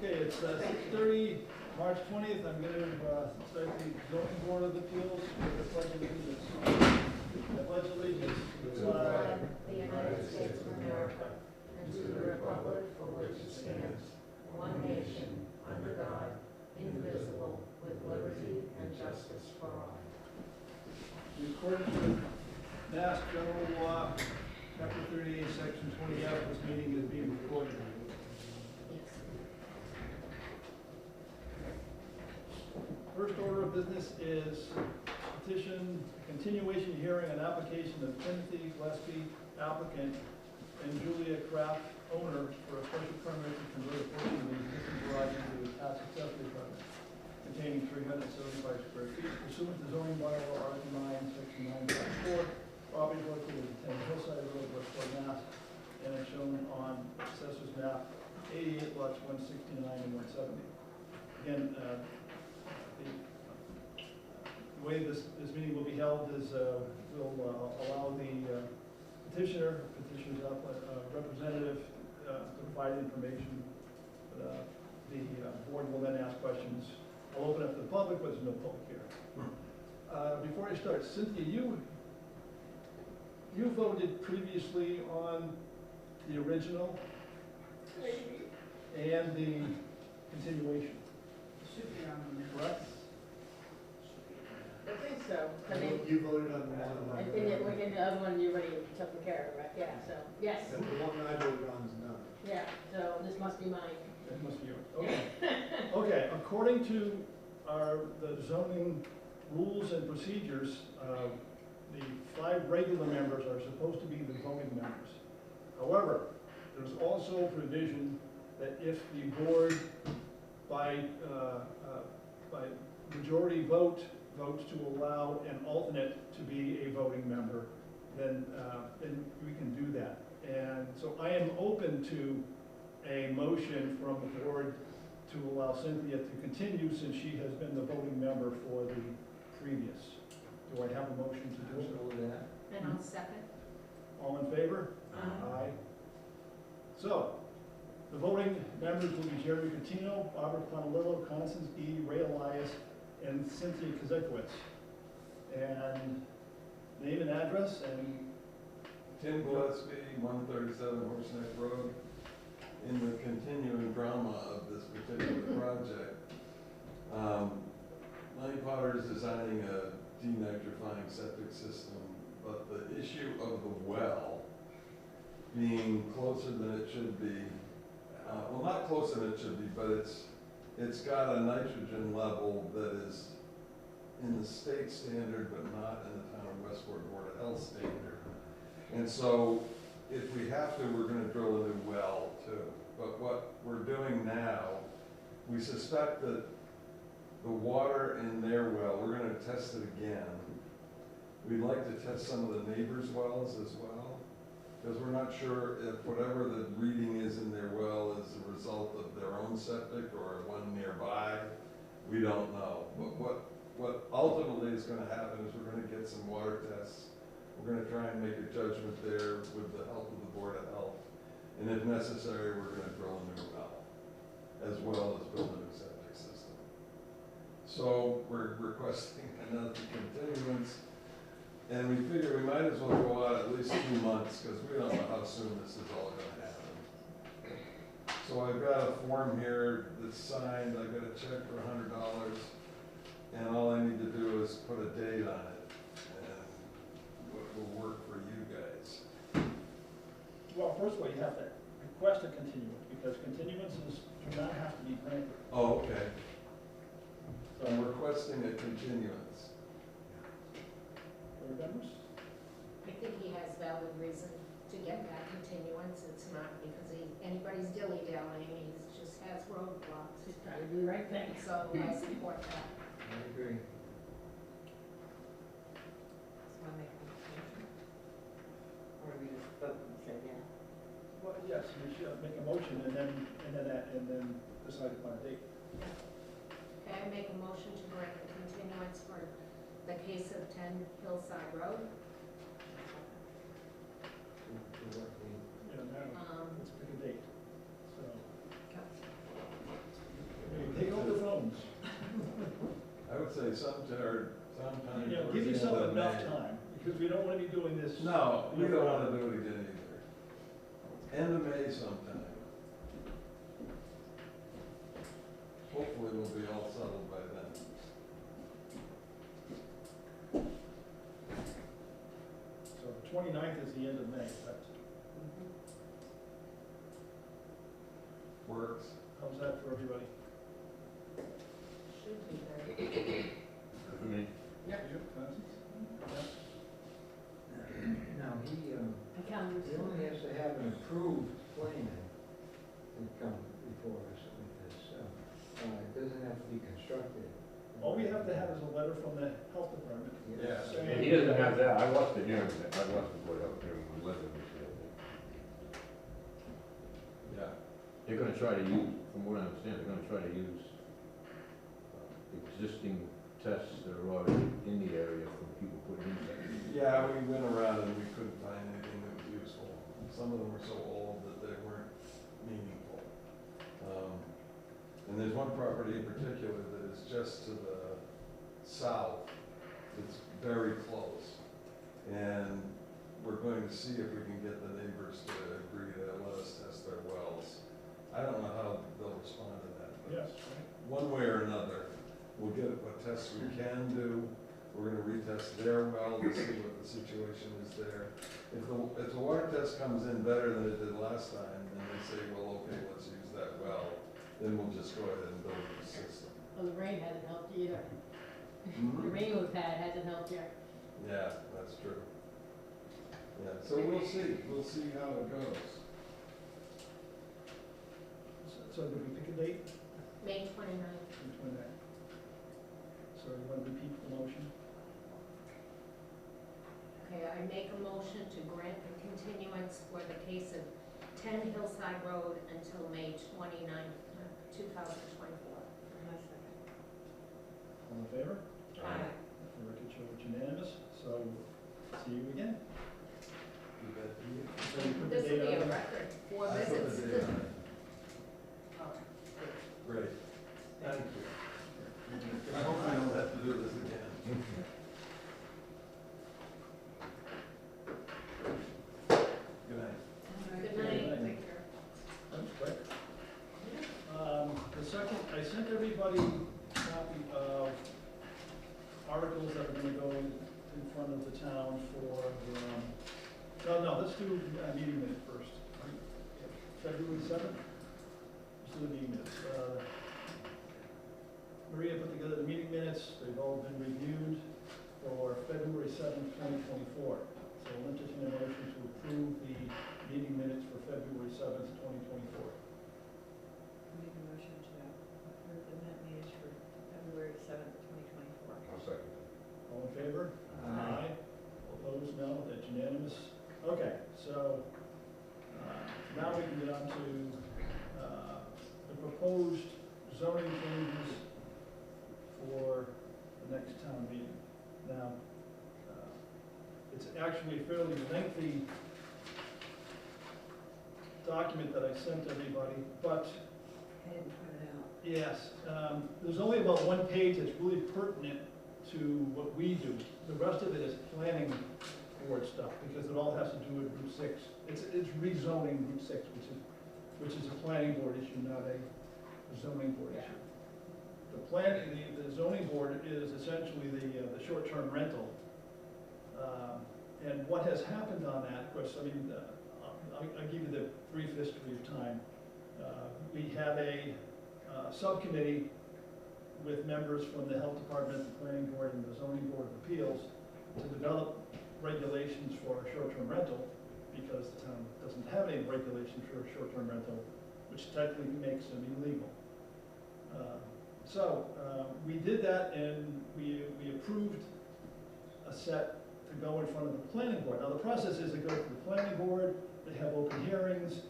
Okay, it's 6:30, March 20th. I'm going to start the zoning board of appeals with the pledge of allegiance. I pledge allegiance to the flag of the United States of America and to the republic for which it stands, one nation, under God, indivisible, with liberty and justice for all. In accordance with Mass General Law, Chapter 38, Section 20F, this meeting is being recorded. First order of business is petition continuation hearing on application of Timothy Gillespie, applicant, and Julia Kraft, owner, for a special permit to convert a portion of the existing garage into a attached accessory apartment containing 375 square feet pursuant to zoning bylaw Article 9, Section 9.4, property located at 10 Hillside Road, Westport, Mass, and is shown on Assessor's Map 88, lots 169 and 170. Again, the way this meeting will be held is we'll allow the petitioner's representative to provide information. The board will then ask questions. I'll open up to the public, but there's no public here. Before I start, Cynthia, you voted previously on the original and the continuation, Should be on the correct? I think so. I mean, You voted on the one. I think that the other one you already took care of, right? Yeah, so, yes, The one I voted on is none. yeah, so this must be mine. That must be yours. Okay. Okay, according to the zoning rules and procedures, the 5 regular members are supposed to be the voting members. However, there's also a provision that if the board by majority votes to allow an alternate to be a voting member, then we can do that. And so I am open to a motion from the board to allow Cynthia to continue since she has been the voting member for the previous. Do I have a motion to do so? And I'll second. All in favor? Aye. So, the voting members will be Jeremy Coutinho, Barbara Planalillo, Constance E. Ray Elias, and Cynthia Kozekowicz. And name and address and Tim Gillespie, 137 Horseneck Road. In the continuing drama of this particular project, Lenny Potter is designing a denitrifying septic system, but the issue of the well being closer than it should be, well, not closer than it should be, but it's got a nitrogen level that is in the state standard, but not in the town of Westport Board of Health standard. And so if we have to, we're going to drill a new well too. But what we're doing now, we suspect that the water in their well, we're going to test it again. We'd like to test some of the neighbors' wells as well, because we're not sure if whatever the reading is in their well is the result of their own septic or one nearby. We don't know. But what ultimately is going to happen is we're going to get some water tests. We're going to try and make a judgment there with the help of the Board of Health. And if necessary, we're going to drill a new well, as well as build a new septic system. So we're requesting another continuance. And we figure we might as well go out at least 2 months because we don't know how soon this is all going to happen. So I've got a form here that's signed. I've got a check for $100. And all I need to do is put a date on it. What will work for you guys? well, first of all, you have to request a continuance because continuances do not have to be granted. Oh, okay. So I'm So, requesting a continuance. board members? I think he has valid reason to get that continuance. It's not because anybody's dilly-dallying, he just has roadblocks. He's trying to do the right thing, so I support that. I agree. So I make a motion. Or we just vote and say yeah. Well, yes, we should make a motion and then decide upon a date. Okay, I make a motion to grant the continuance for the case of 10 Hillside Road. Yeah, now, let's pick a date. So, say sometime You know, towards give the end yourself of enough May. time, because we don't wanna be doing this. No, we don't wanna do it again either. End of May sometime. Hopefully we'll be all settled by then. So the 29th is the end of May, that's, Works. how's that for everybody? Should be there. I mean, Yeah. You, Francis? Now, he only has to have an approved plan to come before us with this. It doesn't have to be constructed. All we have to have is a letter from the health department. Yeah. and he doesn't have that, I watched the hearing, I watched the board out there when Linda was there. Yeah. They're gonna try to use, from what I understand, they're gonna try to use existing tests that are already in the area from people putting in tests. Yeah, we went around and we couldn't find anything that was useful. Some of them were so old that they weren't meaningful. And there's one property in particular that is just to the south. It's very close. And we're going to see if we can get the neighbors to agree to let us test their wells. I don't know how they'll respond to that, but Yes. one way or another, we'll get what tests we can do. We're gonna retest their well to see what the situation is there. If the water test comes in better than it did last time, then they say, well, okay, let's use that well, then we'll just go ahead and build the system. Well, the rain hasn't helped either. The Mhm. rain we've had hasn't helped yet. Yeah, that's true. Yeah, so we'll see how it goes. So did we pick a date? May 29th. The 29th. So you want to repeat the motion? Okay, I make a motion to grant the continuance for the case of 10 Hillside Road until May 29th, 2024. All in favor? Aye. The record shows it's unanimous, so see you again. You bet. So you put the This will date be on a it? record, 4 I put the visits. date on it. All right. Great, thank you. I hope we don't have to do this again. Good night. Good night. Take care. That's quick. The second, I sent everybody a copy of articles that are gonna go in front of the town for, no, let's do meeting minutes first. February 7th? Let's do the meeting minutes. Maria put together the meeting minutes, they've all been reviewed for February 7th, 2024. So I'll entertain a motion to approve the meeting minutes for February 7th, 2024. Make a motion to approve the minutes for February 7th, 2024. I'll second All in favor? Aye. All opposed? No, that's unanimous. Okay, so now we can get on to the proposed zoning changes for the next town meeting. Now, it's actually a fairly lengthy document that I sent everybody, but I didn't print it out. yes, there's only about one page that's really pertinent to what we do. The rest of it is planning board stuff, because it all has to do with Route 6. It's rezoning Route 6, which is a planning board issue, not a zoning board issue. The zoning board is essentially the short-term rental. And what has happened on that, of course, I mean, I'll give you the brief history of time. We have a subcommittee with members from the health department, the planning board, and the zoning board of appeals to develop regulations for short-term rental, because the town doesn't have any regulations for short-term rental, which technically makes them illegal. So we did that, and we approved a set to go in front of the planning board. Now, the process is it goes to the planning board, they have open hearings,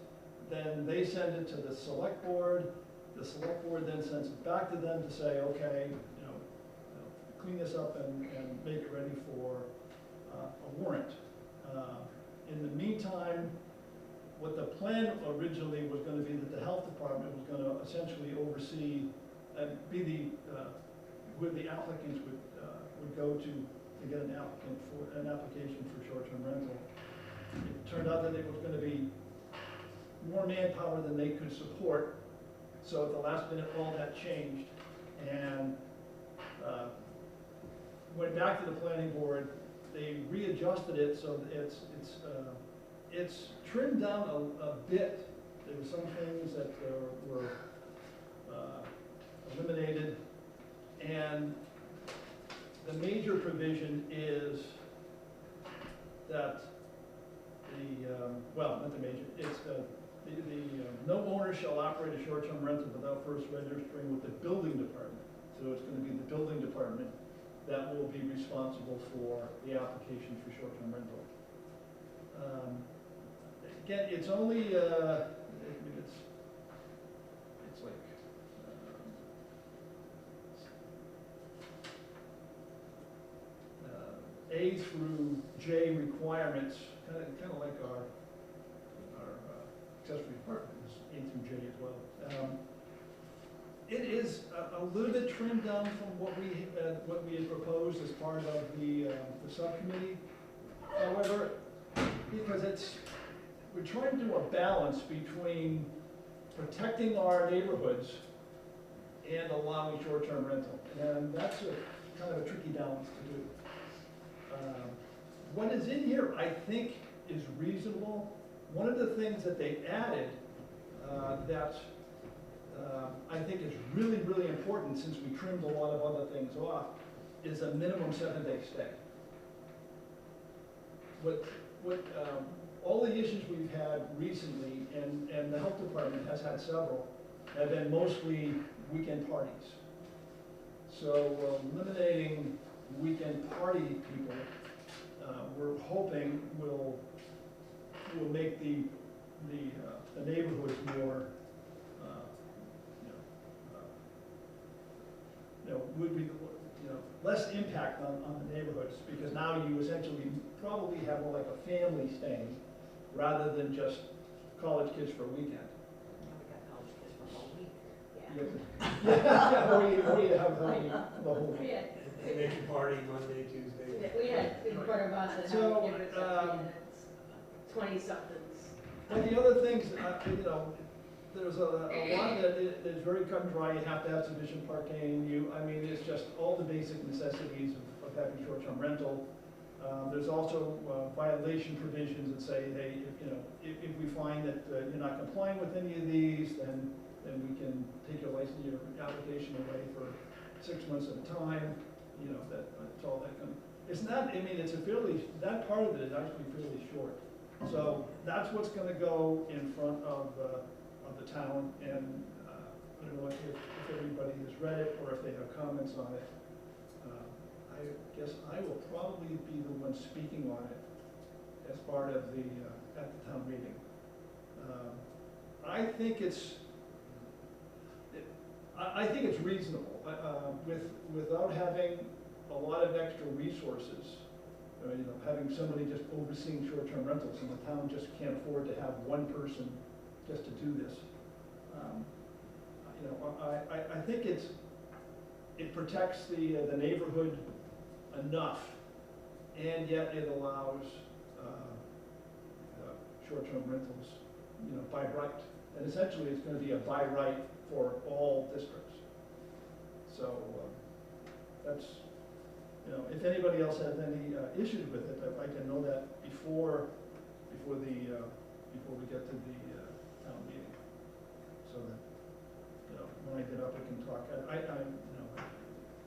then they send it to the select board. The select board then sends it back to them to say, okay, clean this up and make it ready for a warrant. In the meantime, what the plan originally was going to be that the health department was going to essentially oversee and be the who the applicants would go to get an application for short-term rental. It turned out that it was gonna be more manpower than they could support, so at the last minute, all that changed, and went back to the planning board. They readjusted it so that it's trimmed down a bit. There were some things that were eliminated, and the major provision is that well, not the major, it's no owner shall operate a short-term rental without first registering with the building department. So it's gonna be the building department that will be responsible for the application for short-term rental. Again, it's only, I mean, it's like, A through J requirements, kind of like our accessory apartment is A through J as well. It is a little bit trimmed down from what we had proposed as part of the subcommittee. However, because we're trying to do a balance between protecting our neighborhoods and allowing short-term rental, and that's kind of a tricky balance to do. What is in here, I think, is reasonable. One of the things that they added that I think is really, really important, since we trimmed a lot of other things off, is a minimum 7-day stay. All the issues we've had recently, and the health department has had several, have been mostly weekend parties. So eliminating weekend party people, we're hoping will make the neighborhoods more, would be, less impact on the neighborhoods, because now you essentially probably have more like a family staying rather than just college kids for a weekend. Yeah, or you have the whole week. They make you party Monday, Tuesday. We had in front of us that So, had given us 20-somethings. And the other things, there's a lot that is very cut and dry. You have to have sufficient parking. I mean, it's just all the basic necessities of having short-term rental. There's also violation provisions that say, hey, if we find that you're not complying with any of these, then we can take your application away for 6 months at a time. That's all that can. It's not. I mean, that part of it is actually fairly short. So that's what's going to go in front of the town, and I don't know if everybody has read it or if they have comments on it. I guess I will probably be the one speaking on it as part of at the town meeting. I think it's reasonable without having a lot of extra resources. Having somebody just overseeing short-term rentals, and the town just can't afford to have one person just to do this. I think it protects the neighborhood enough, and yet it allows short-term rentals, by right. And essentially, it's going to be a by right for all districts. So that's, if anybody else has any issues with it, I can know that before we get to the town meeting, so that when I get up, I can talk.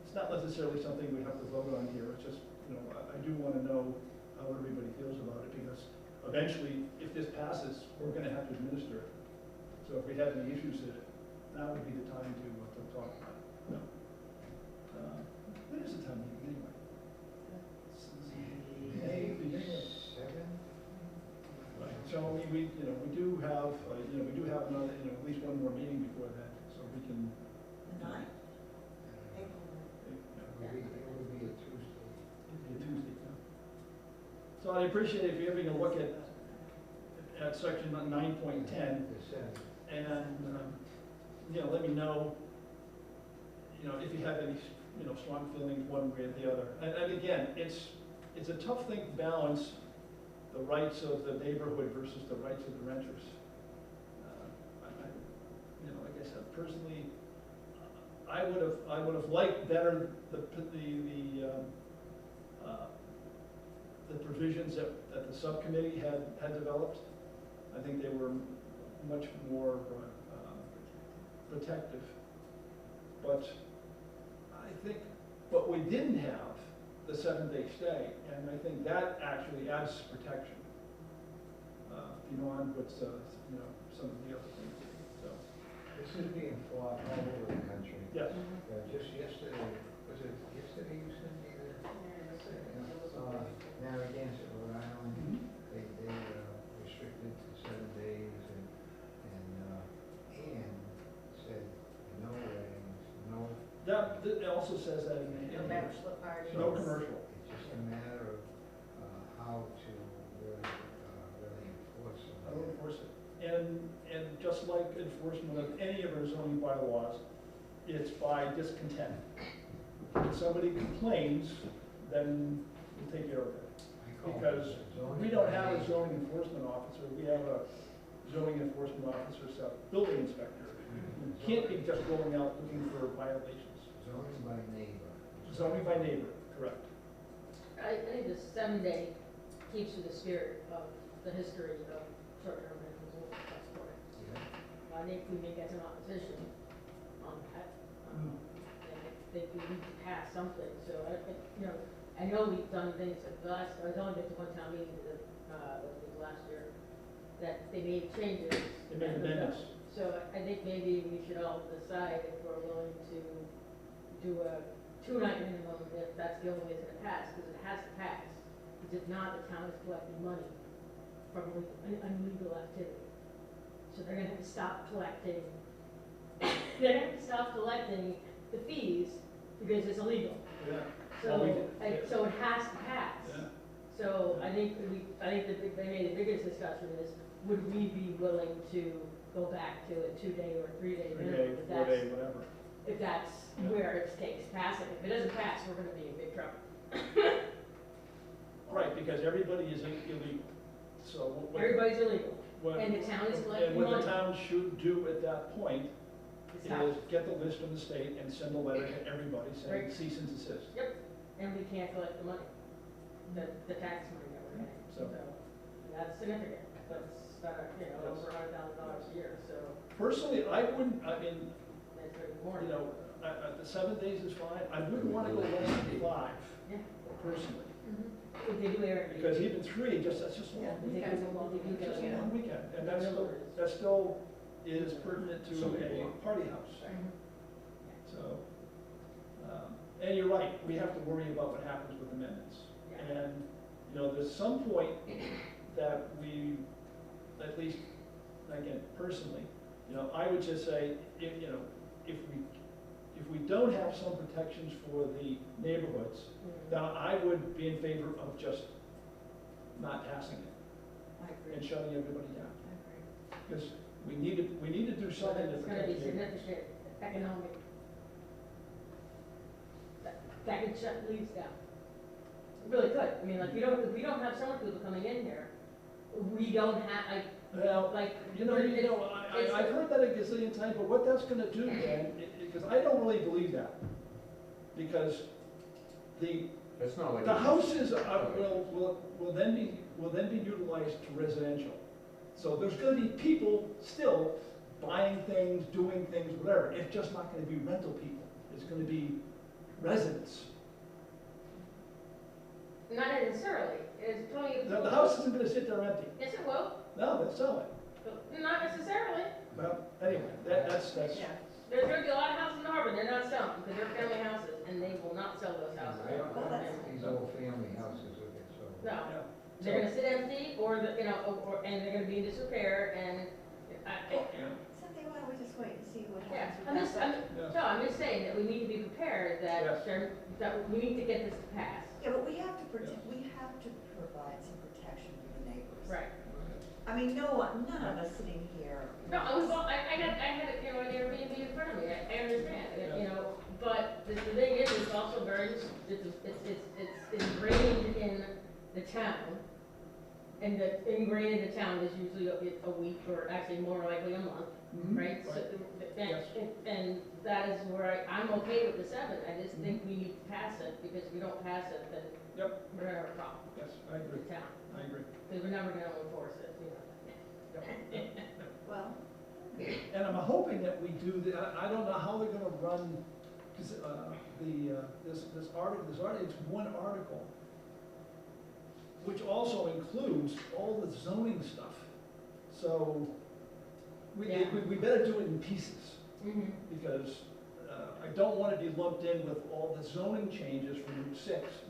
It's not necessarily something we have to vote on here. It's just I do want to know how everybody feels about it, because eventually, if this passes, we're going to have to administer it. So if we have any issues with it, now would be the time to talk about it. When is the town meeting anyway? May, beginning of. Right. So I mean, we do have another, at least one more meeting before that, so we can. The 9th? It would be a Tuesday. It'd be a Tuesday, yeah. So I appreciate if you're having a look at section 9.10, and let me know, if you have any you know, strong feelings one way or the other. And again, it's a tough thing to balance the rights of the neighborhood versus the rights of the renters. You know, like I said, personally, I would have liked better the provisions that the subcommittee had developed. I think they were much more protective. But I think, but we didn't have the 7-day stay, and I think that actually adds protection beyond what's, you know, some of the other things. So, This is being fought all over the country. yes. Just yesterday, was it yesterday you sent me the, Narragansett, Rhode Island, they restricted to 7 days and said no weddings, no. That, it also says that in No the, bachelor parties. no commercial. It's just a matter of how to really enforce them. I don't enforce it. And just like enforcement of any of our zoning bylaws, it's by discontent. If somebody complains, then we'll take care of it. Because we don't have a zoning enforcement officer, we have a zoning enforcement officer, so building inspector. You can't be just going out looking for violations. Zoning by neighbor. Zoning by neighbor, correct. I think the 7-day keeps with the spirit of the history of short-term rentals. That's correct. Yeah. I think we may get some opposition on that. And I think we need to pass something, so I know we've done things like last, I was only been to one town meeting, last year, that they made changes. They made amendments. So I think maybe we should all decide if we're willing to do a 2-night minimum, if that's the only way it's gonna pass, because it has to pass. Because if not, the town is collecting money from illegal activity. So they're gonna have to stop collecting, they're gonna have to stop collecting the fees because it's illegal. Yeah. So, Well, we- so it has to pass. Yeah. So I think the biggest discussion is, would we be willing to go back to a 2-day or 3-day 3-day, minimum? If 4-day, that's, whatever. if that's Yeah. where it takes passing. If it doesn't pass, we're gonna be in big trouble. Right, because everybody is illegal. So what? Everybody's illegal, what- and the town is And collecting what money. the town should do at that point It's not- is get the list from the state and send a letter to everybody saying Right. cease and desist. And we can't collect the money, the tax money that we're getting. So- That's significant. That's, over $100,000 a year, so Personally, I wouldn't, I mean, that's very more. you know, the 7 days is fine. I wouldn't want to go less than 5, Yeah. personally. If they do Airbnb. Because even 3, that's just a long They weekend. do a long weekend. It's just a long weekend, and that still is pertinent to a party house. Mhm. So, and you're right, we have to worry about what happens with amendments. Yeah. And, you know, there's some point that we, at least, again, personally, you know, I would just say, if we don't have some protections for the neighborhoods, Mhm. then I would be in favor of just not passing it I agree. and shutting everybody down. I agree. Because we need to do So something to it's gonna protect be the neighborhoods. significant economic. That could shut leaves down. It really could. I mean, like, if we don't have summer people coming in here, we don't have, Well, like. I've heard that a gazillion times, but what that's gonna do then, because I don't really believe that. Because the It's not like. The houses will then be utilized to residential. So there's gonna be people still buying things, doing things, whatever. It's just not gonna be rental people. It's gonna be residents. Not necessarily. It's totally. The house isn't gonna sit there empty. Yes, it will. No, they'll sell it. But not necessarily. Well, anyway, that's, Yeah. There's gonna be a lot of houses in Harbor, they're not selling, because they're family houses, and they will not sell those houses. I don't think these old family houses will get sold. No, yeah. they're gonna sit empty, or, and they're gonna be in disrepair, and, Yeah. Cynthia, why don't we just wait and see what yeah, happens with that? Yeah. I'm just saying that we need to be prepared, Yes. that we need to get this to pass. Yeah, but we have to we have to provide some protection for the neighbors. Right. I mean, none of us sitting here. No, I had, an Airbnb in front of me, I understand, Yeah. but the thing is it's ingrained in the town. And the ingrained in the town is usually a week, or actually more likely a month, Mhm. right? So, Yes. and that is where I'm okay with the 7, I just think we need to pass it, because if we don't pass it, then Yep. we're gonna have a problem Yes, I with agree, the town, I agree. because we're never gonna enforce it, you know. Yep. Well, And I'm hoping that we do, I don't know how they're gonna run, because, this article, it's one article, which also includes all the zoning stuff. So, we better do it in pieces, Mhm. because, I don't wanna be lumped in with all the zoning changes from Route 6,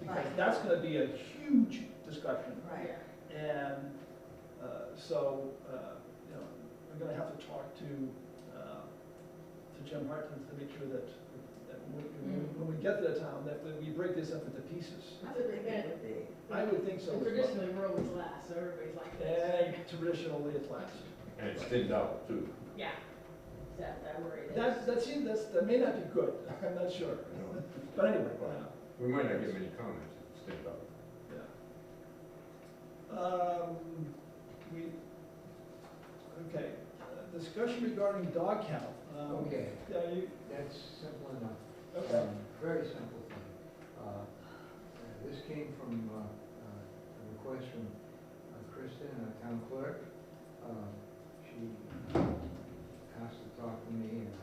because Right. that's gonna be a huge discussion. right. Yeah. And, so, you know, I'm gonna have to talk to Jim Hartman to make sure that when we get to the town, that we break this up into pieces. I would think it would be. I would think so as And well. traditionally, we're always last, so everybody's like this. And traditionally it's last. And it's thinned out too. Yeah, that worry is. That may not be good, I'm not sure. But anyway, We might not get many comments if it's thinned out. yeah. Okay, discussion regarding dog count. Okay, Yeah, that's simple enough. okay. Very simple thing. This came from a request from Kristen, our town clerk. She asked to talk to me, and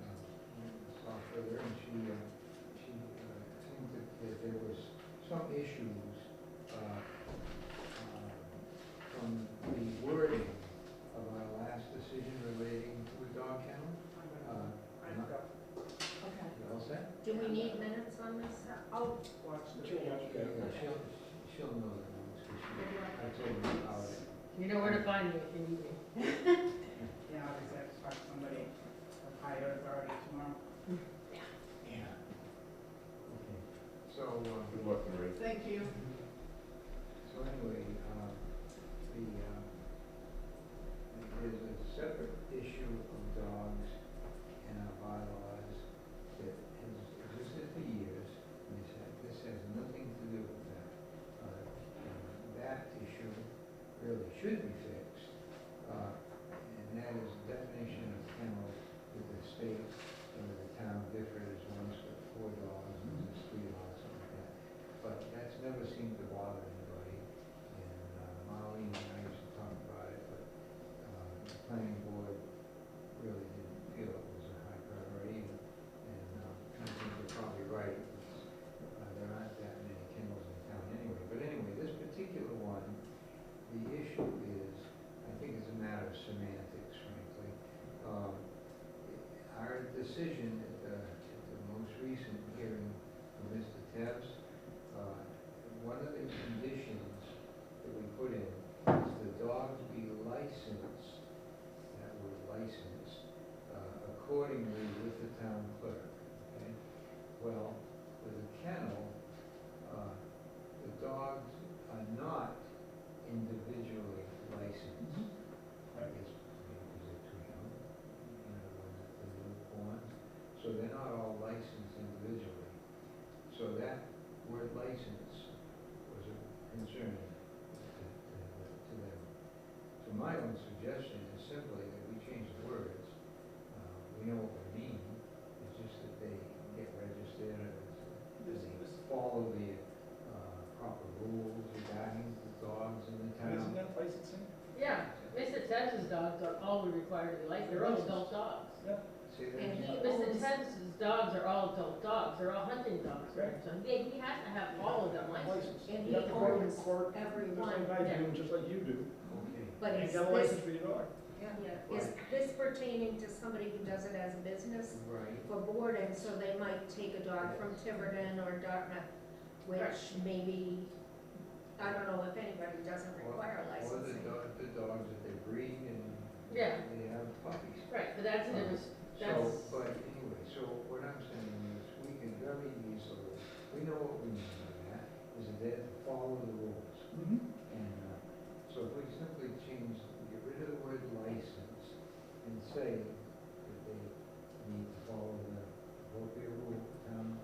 I saw further, and she seemed that there was some issues from the wording of our last decision relating to the dog kennel. Okay. You all set? Do we need minutes on this? I'll watch the video. Yeah, she'll know the rules, because I told her about it. You know where to find me if you need me. Yeah, I just have to talk to somebody of higher authority tomorrow. Yeah. Okay, so, Good luck, Marie. Thank you. so anyway, there's a separate issue of dogs in our bylaws that has existed for years, and this has nothing to do with that. That issue really should be fixed, and that is the definition of kennel with the state, the town differs, one's got 4 dogs, and there's 3 dogs, something like that. But that's never seemed to bother anybody, and Marlene and I used to talk about it, but the planning board really didn't feel it was a high priority, and I think they're probably right. There aren't that many kennels in town anyway. But anyway, this particular one, the issue is, I think it's a matter of semantics, frankly. Our decision at the most recent hearing of Mr. Tebs, one of the conditions that we put in is the dogs be licensed, that word licensed, accordingly with the town clerk, okay? Well, with a kennel, the dogs are not individually licensed. I guess because they're too young, when they're newborn. So they're not all licensed individually. So that word license was a concern to them. So my own suggestion is simply that we change the words. We know what we mean. It's just that they get registered and they follow the proper rules regarding the dogs in the town. Isn't that licensing? Yeah, Mr. Tez's dogs are all required to be licensed, they're all adult dogs. See that? And he Mr. owns, Tez's dogs are all adult dogs, they're all hunting dogs, right? So he has to have all of them licensed. and You he have to go to owns court, every just one. like I do, just like you do. Okay. But And is get a this, license for your dog. yeah, is this pertaining to somebody who does it as a business Right. for boarding? So they might take a dog from Tiverton or Dartmouth, which maybe, I don't know if anybody doesn't require Or licensing. the dogs that they breed and Yeah. they have puppies. Right, but that's a different, So, that's, but anyway, so what I'm saying is, we can very easily, we know what we mean by that, is that they have to follow the rules. Mm-hmm. And, so if we simply change, get rid of the word license and say that they need to follow the appropriate rule, town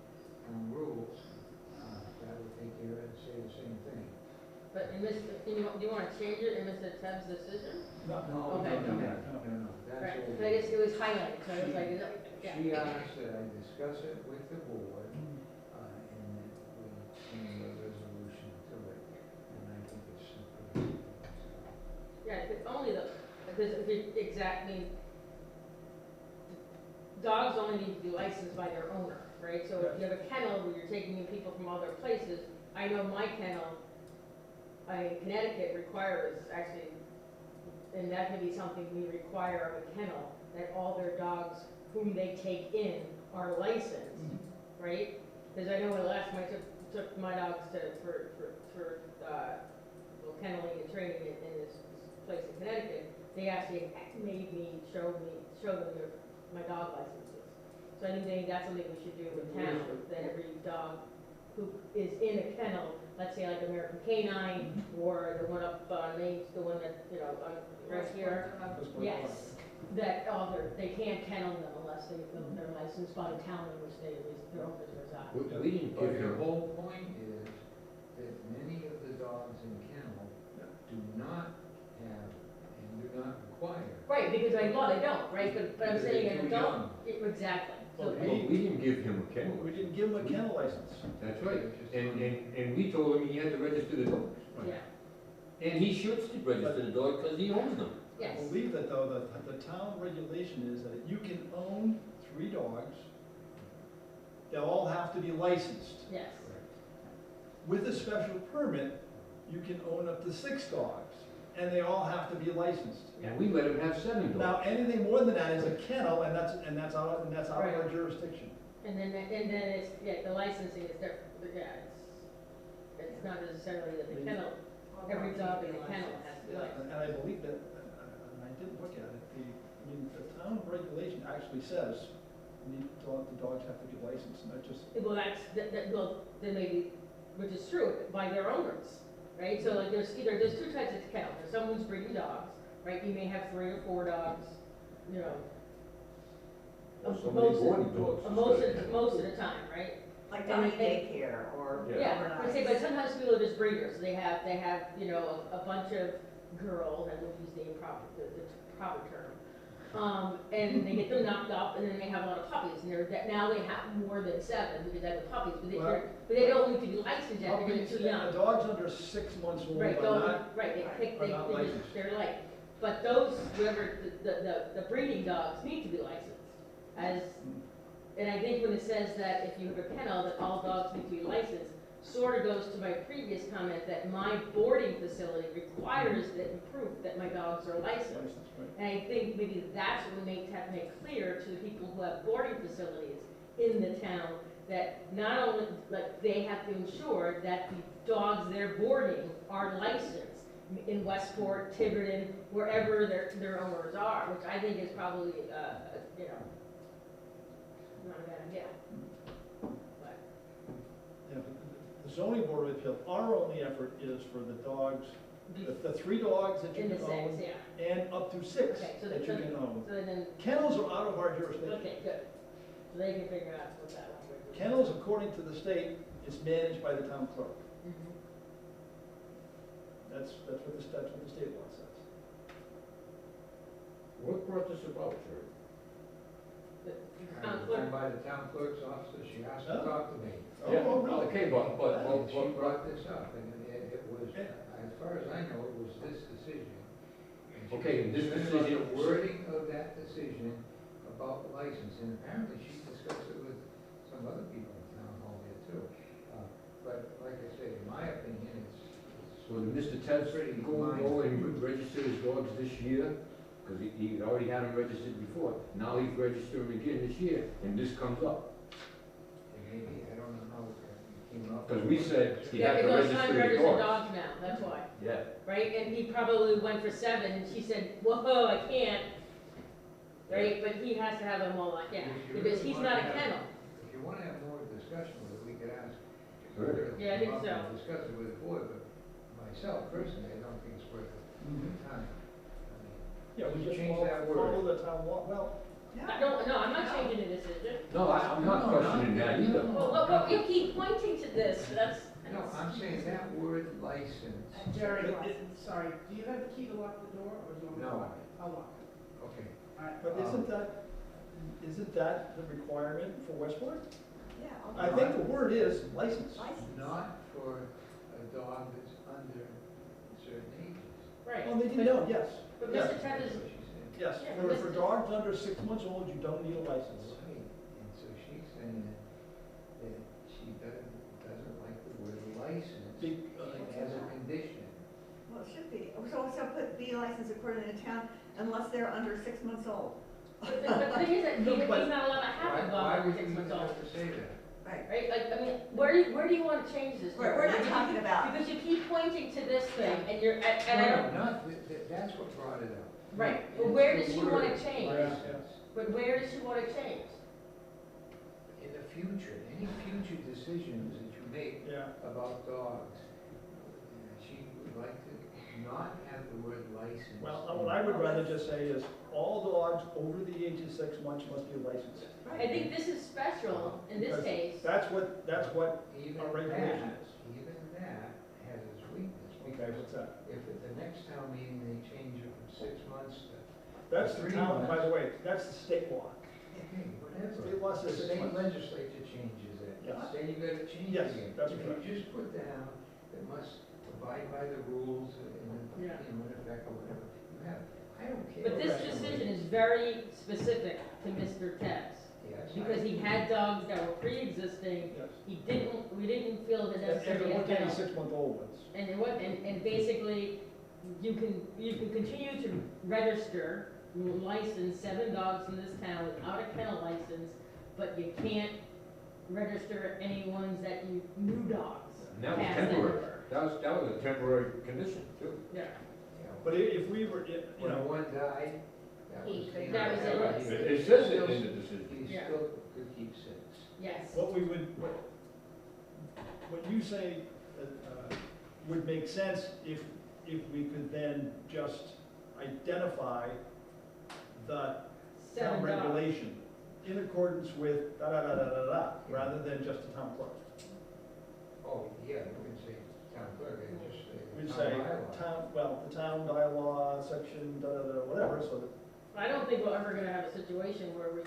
do you wanna change it in Mr. Teb's decision? No, Okay. No, that's Right, all. but I guess it was highlighted, so I was like, is it- yeah. She asked that I discuss it with the board, and that we bring a resolution to it, and I think it's simple. Yeah, it's only because if it exactly, dogs only need to be licensed by their owner, right? So if you have a kennel where you're taking in people from other places, I know my kennel, Connecticut requires actually, and that may be something we require of a kennel, that all their dogs whom they take in are licensed, right? Because I know when last time I took my dogs for kenneling and training in this place in Connecticut, they actually made me show them my dog licenses. So I think that's something we should do in town, that every dog who is in a kennel, let's say like American Canine, or the one up on Main, the one that, right here, yes, that they can't kennel them unless they're licensed by the town in which their owners reside. We didn't give your whole point is that many of the dogs in kennel do not have and do not require. Right, because by law they don't, right, but I'm saying They're an too adult, young. exactly. Well, So, Well, we didn't give him a kennel. We didn't give him a kennel license. That's right, and we told him he had to register the dogs. yeah, And he should register the dog because he owns them. I yes, believe that though, the town regulation is that you can own 3 dogs. They'll all have to be licensed. yes, With a special permit, you can own up to 6 dogs, and they all have to be licensed. And we let him have 7 Now, dogs. anything more than that is a kennel, and that's out of our jurisdiction. and then it's, yeah, the licensing is different, yeah, it's not necessarily that the kennel, every dog in the kennel has to be licensed. And I believe that, and I did look at it, the town regulation actually says the dogs have to be licensed, and that just, Well, well, then maybe, which is true, by their owners, right? So like there's 2 types of kennel, there's someone who's breeding dogs, right? You may have 3 or 4 dogs, Or so many most boarding dogs. most of the time, right? Like And doggy they- daycare or Yeah, I say, but sometimes people are just breeders, they have, a bunch of girls, I won't use the proper term. And they get them knocked up, and then they have a lot of puppies, and now they have more than 7, because they have the puppies, Well- but they don't need to be licensed yet, they're too young. the dogs under 6 months old Right, are not, they are not licensed. they're like, but those, whoever, the breeding dogs need to be licensed, and I think when it says that if you have a kennel, that all dogs need to be licensed, sort of goes to my previous comment that my boarding facility requires that proof that my dogs are licensed. licensed, right? And I think maybe that's what we have to make clear to the people who have boarding facilities in the town, that not only, like, they have to ensure that the dogs they're boarding are licensed in Westport, Tiverton, wherever their owners are, which I think is probably, not a bad idea. But, Yeah, but the zoning board of appeals, our only effort is for the dogs, the 3 dogs that you in the can 6, own, yeah. and up to 6 Okay, so that you can own. So then, Kennels are out of our jurisdiction. okay, good. So they can figure out what that language is. Kennels, according to the state, is managed by the town clerk. Mhm. That's what the state law says. What brought this about, Jerry? The I town was clerk- done by the town clerk's office, she asked to Oh. talk to me. Yeah, Oh, really? okay, but And she what brought this up, and it was, as far as I know, it was this decision. And she Okay, was this concerned about decision- the wording of that decision about license, and apparently she discussed it with some other people in town hall here too. But like I say, in my opinion, it's. So did Mr. Ted's go and register his dogs this year? Because he already had them registered before. Now he's registering again this year, and this comes up. Maybe, I don't know how it came up. Because we said he Yeah, had to because I'm register the registered dogs. dogs now, that's why, Yeah. right? And he probably went for 7, and she said, whoa, I can't, right? But he has to have them all, like, yeah, If you because really he's wanna not a have- kennel. If you wanna have more discussion with it, we could ask. Sure. Yeah, I think Come up so. and discuss it with the board, but myself personally, I don't think it's worth the time. Yeah, we just Change that word. follow the town law. Well, No, I'm not changing the decision. No, I'm not questioning that either. Well, you keep pointing to this, that's, No, I'm saying that word license, Jerry, But sorry, do you have the key to lock the door, or do you want me to No. lock it? I'll lock it. okay. All right. But isn't that the requirement for Westport? Yeah. I think the word is license. Not for a dog that's under certain ages. Right. Oh, they didn't know, yes. But Yes. Mr. Ted That's is, what she said. Yes, Yeah, for but dogs under 6 months old, you don't need a license. Right, and so she's saying that she doesn't like the word license as a condition. Well, it should be. So put B license according to the town unless they're under 6 months old. but the thing is that he's not allowed to have a Why dog over would 6 you months even old. have to say that? Right. Right, like, I mean, where do you wanna change this? We're not talking about. Because you keep pointing to this thing, and you're, and I don't, No, not, that's what brought it up. right, but It's where the does she word wanna change? license. But where does she wanna change? In the future, any future decisions that you make Yeah. about dogs, she would like to not have the word license. Well, what I would rather just say is, all dogs over the age of 6 months must be licensed. I think this is special in this Because case. That's what Even our regulation that, is. even that has its weakness, Okay, because what's that? if at the next town meeting they change it from 6 months to, That's the 3 town, by months. the way, that's the state law. okay, whatever. State law The says 6 state months. legislature changes it, Yes. then you gotta change Yes, it again. that's If correct. you just put down, that must abide by the rules Yeah. in effect or whatever, you have, I don't care. But this what somebody- decision is very specific to Mr. Tebbs, Yes, because he had dogs that were pre-existing. Yes. We didn't feel that And necessarily there a weren't any kennel. 6-month-old ones. And it was, and basically, you can continue to register, license 7 dogs in this town without a kennel license, but you can't register any ones that new dogs. And that was Cats that temporary. were- That was a temporary condition too. Yeah, yeah. But if we were, you When know, one died, that He was. could- the end that of was that. it. He- It says it still- in the decision. He Yeah. still could keep 6. yes. what we would, what you say would make sense if we could then just identify the town 7 dogs. regulation in accordance with da-da-da-da-da-da, rather than just the town clerk. Oh, yeah, we would say town clerk, and just say. We'd town say bylaw. the town bylaw, section, da-da-da, whatever, so that, I don't think we're ever gonna have a situation where we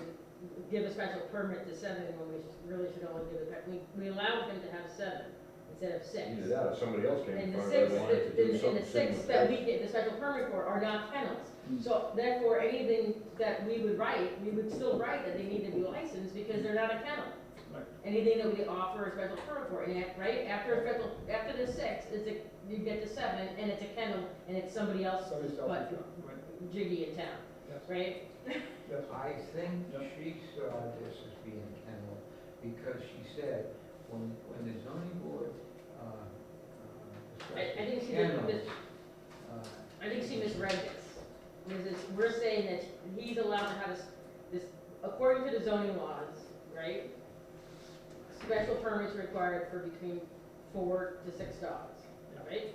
give a special permit to 7 when we really should only give it, we allowed him to have 7 instead of 6. Either that or somebody else came in And the front of 6, it, wanted to do and something the 6 similar. that we get the special permit for are not kennels. So therefore, anything that we would write, we would still write that they need to be licensed because they're not a kennel. Right. Anything that we offer a special permit for, and right, after the 6, you get to 7, and it's a kennel, and it's somebody else, somebody's else but is right. jiggy in town, Yes, right? yes. I think Yep. she saw this as being kennel, because she said, when the zoning board, I think she kennels, did, I think she misread this. Because we're saying that he's allowed to have this, according to the zoning laws, right? Special permits required for between 4 to 6 dogs, right?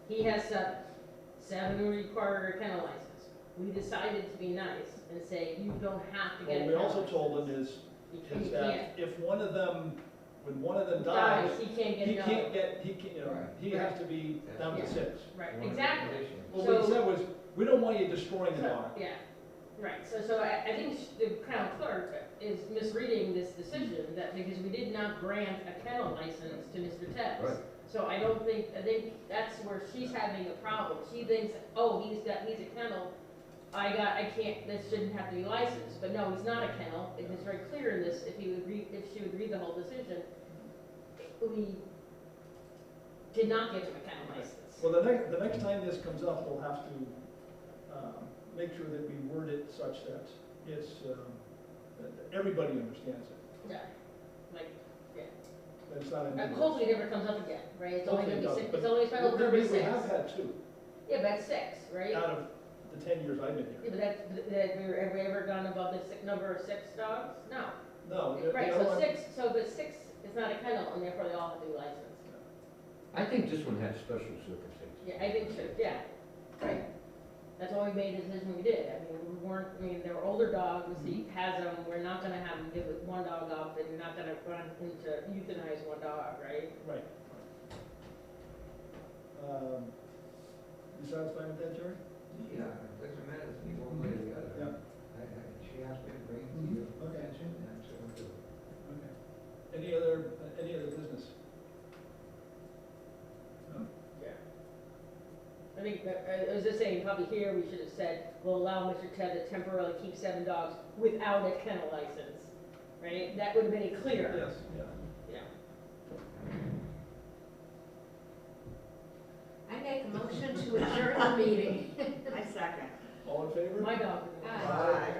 He has 7. 7 require a kennel license. We decided to be nice and say, you don't have to get a What we kennel also license. told them is You is can't, that if one of them, when one of them dies, he can't get he another. can't get, he can't, you know, Right. he has to be down to Yeah. 6. Right, one of the exactly. conditions. Well, what he So- said was, we don't want you destroying the So, dog. yeah, right, so I think the Crown Clerk is misreading this decision, that because we did not grant a kennel license to Mr. Tebbs. Right. So I think that's where she's having a problem. She thinks, oh, he's a kennel, I can't, this shouldn't have to be licensed, but no, he's not a kennel. It is very clear in this, if she would read the whole decision. We did not give him a kennel license. Well, the next time this comes up, we'll have to make sure that we word it such that it's, that everybody understands it, Yeah, like, that it's not ambiguous. hopefully it never comes up again, right? It's only gonna be Hopefully it 6, it's doesn't, only special but permit we 6. have had 2 Yeah, but that's 6, right? out of the 10 years I've been Yeah, here. but have we ever gone above the number of 6 dogs? No. No, the Right, other so one- 6, so the 6 is not a kennel, and therefore they all have to be licensed. I think this one had special circumstances. Yeah, I think so, yeah, right. That's why we made the decision we did. There were older dogs, he has them, we're not gonna have him give one dog up, and you're not gonna run into euthanize one dog, right? Right. You satisfied with that, Jerry? Yeah, it doesn't matter to me one way or the other. Yeah. She asked me to bring it to your Okay. attention, and I'm sure I'll do it. Okay. Any other business? No? Yeah. I think, I was just saying, probably here, we should have said, we'll allow Mr. Ted to temporarily keep 7 dogs without a kennel license, right? That would have been clear. Yes, yeah. Yeah. I make a motion to adjourn the meeting. I second. All in favor? My dog. Aye.